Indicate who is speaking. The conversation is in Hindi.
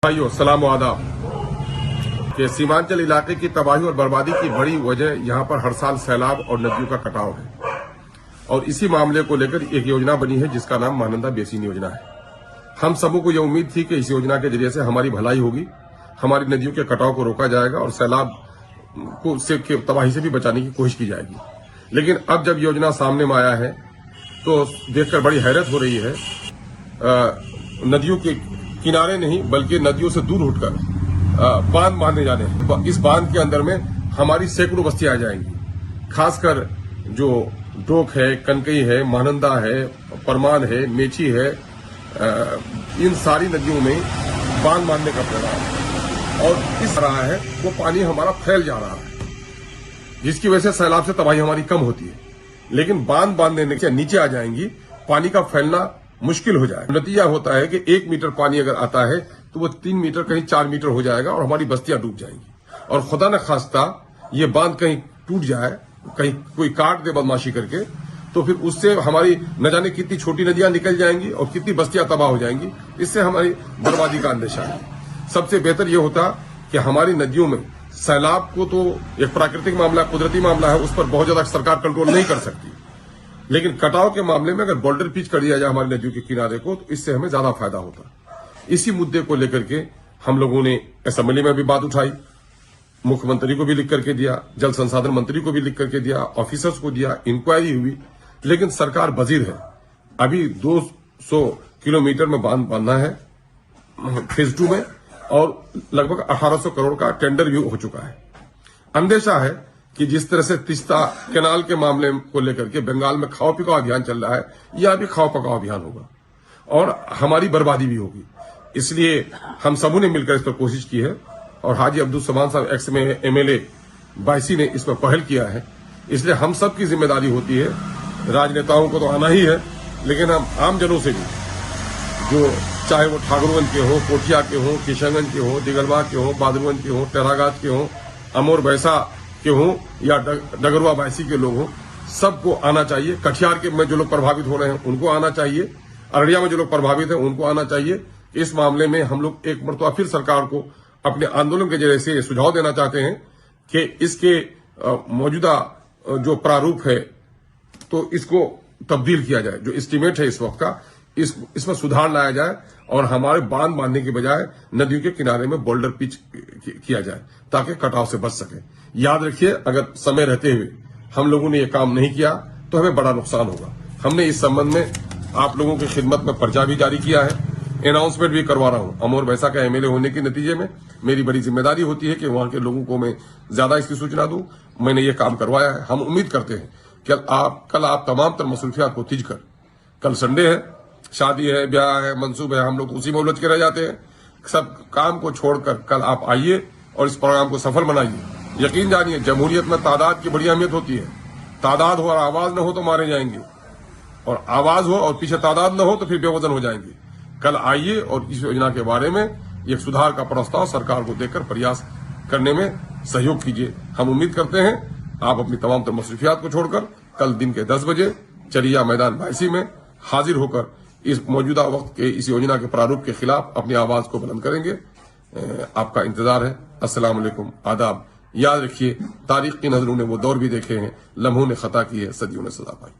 Speaker 1: भाइयों सलाम आदाब के सीमांचल इलाके की तबाही और बर्बादी की बड़ी वजह यहां पर हर साल सैलाब और नदियों का कटाव है और इसी मामले को लेकर एक योजना बनी है जिसका नाम महानंदा बेसिन योजना है। हम सबों को यह उम्मीद थी कि इस योजना के जरिए से हमारी भलाई होगी, हमारी नदियों के कटाव को रोका जाएगा और सैलाब को से तबाही से भी बचाने की कोशिश की जाएगी। लेकिन अब जब योजना सामने में आया है तो देखकर बड़ी हैरत हो रही है। नदियों के किनारे नहीं बल्कि नदियों से दूर उठकर बांध बांधने जाने हैं। इस बांध के अंदर में हमारी सैकड़ों बस्तियां आ जाएंगी, खासकर जो डोक है, कनकई है, महानंदा है, परमान है, मेची है, इन सारी नदियों में बांध बांधने का प्रयास और इस रहा है वो पानी हमारा फैल जा रहा है, जिसकी वजह से सैलाब से तबाही हमारी कम होती है। लेकिन बांध बांधने के नीचे आ जाएंगी, पानी का फैलना मुश्किल हो जाएगा। नतीजा होता है कि 1 मीटर पानी अगर आता है तो वो 3 मीटर कहीं 4 मीटर हो जाएगा और हमारी बस्तियां डूब जाएंगी। और खुदा न खास्ता ये बांध कहीं टूट जाए, कहीं कोई काट दे बदमाशी करके, तो फिर उससे हमारी न जाने कितनी छोटी नदियां निकल जाएंगी और कितनी बस्तियां तबाह हो जाएंगी। इससे हमारी बर्बादी का अंदेशा है। सबसे बेहतर यह होता कि हमारी नदियों में सैलाब को तो एक प्राकृतिक मामला, कुदरती मामला है, उस पर बहुत ज्यादा सरकार कंट्रोल नहीं कर सकती, लेकिन कटाव के मामले में अगर बोल्डर पिच कर दिया जाए हमारी नदियों के किनारे को तो इससे हमें ज्यादा फायदा होता। इसी मुद्दे को लेकर के हम लोगों ने असेंबली में भी बात उठाई, मुख्यमंत्री को भी लिख करके दिया, जल संसाधन मंत्री को भी लिख करके दिया, ऑफिसर्स को दिया, इंक्वायरी हुई, लेकिन सरकार बजीर है। अभी 200 किलोमीटर में बांध बांधना है फेज 2 में और लगभग 1800 करोड़ का टेंडर भी हो चुका है। अंदेशा है कि जिस तरह से तीस्ता कैनाल के मामले को लेकर के बंगाल में खाओ पिकाओ अभियान चल रहा है, यह भी खाओ पकाओ अभियान होगा और हमारी बर्बादी भी होगी। इसलिए हम सबों ने मिलकर इस पर कोशिश की है और हाजी अब्दुल समान साहब एक्स में एमएलए बायसी ने इस पर पहल किया है। इसलिए हम सब की जिम्मेदारी होती है, राजनेताओं को तो आना ही है, लेकिन हम आमजनों से भी, जो चाहे वो ठाकुरगंज के हो, कोठिया के हो, किशनगंज के हो, दिगलबाग के हो, बहादुरगंज के हो, टेरागाज के हो, अमोर बैसा के हों या डगरवा बायसी के लोग हों, सबको आना चाहिए। कटिहार के में जो लोग प्रभावित हो रहे हैं उनको आना चाहिए, अररिया में जो लोग प्रभावित हैं उनको आना चाहिए। इस मामले में हम लोग एक मरतबा फिर सरकार को अपने आंदोलन के जरिए से सुझाव देना चाहते हैं कि इसके मौजूदा जो प्रारूप है तो इसको तब्दील किया जाए। जो एस्टीमेट है इस वक्त का, इसमें सुधार लाया जाए और हमारे बांध बांधने के बजाय नदियों के किनारे में बोल्डर पिच किया जाए ताकि कटाव से बच सके। याद रखिए, अगर समय रहते हुए हम लोगों ने ये काम नहीं किया तो हमें बड़ा नुकसान होगा। हमने इस संबंध में आप लोगों की खिदमत में पर्चा भी जारी किया है, अनाउंसमेंट भी करवा रहा हूं। अमोर बैसा का एमएलए होने के नतीजे में मेरी बड़ी जिम्मेदारी होती है कि वहां के लोगों को मैं ज्यादा इसकी सूचना दूं। मैंने ये काम करवाया है। हम उम्मीद करते हैं कि कल आप तमाम तर मसरूफियात को तीज कर, कल संडे है, शादी है, ब्याह है, मंसूब है, हम लोग उसी में उलझ के रह जाते हैं। सब काम को छोड़कर कल आप आइए और इस प्रोग्राम को सफल बनाइए। यकीन जानिए, जमहूरियत में तादाद की बड़ी अहमियत होती है। तादाद हो और आवाज न हो तो मारे जाएंगे, और आवाज हो और पीछे तादाद न हो तो फिर बेवजन हो जाएंगे। कल आइए और इस योजना के बारे में एक सुधार का प्रस्ताव सरकार को देकर प्रयास करने में सहयोग कीजिए। हम उम्मीद करते हैं आप अपनी तमाम तर मसरूफियात को छोड़कर कल दिन के 10 बजे चरिया मैदान बायसी में हाजिर होकर इस मौजूदा वक्त के इस योजना के प्रारूप के खिलाफ अपनी आवाज को बुलंद करेंगे। आपका इंतजार है। अस्सलाम वालेकुम, आदाब। याद रखिए, तारीख की नजरों ने वो दौर भी देखे हैं, लम्हों ने खता की है, सदियों ने सजा पाई।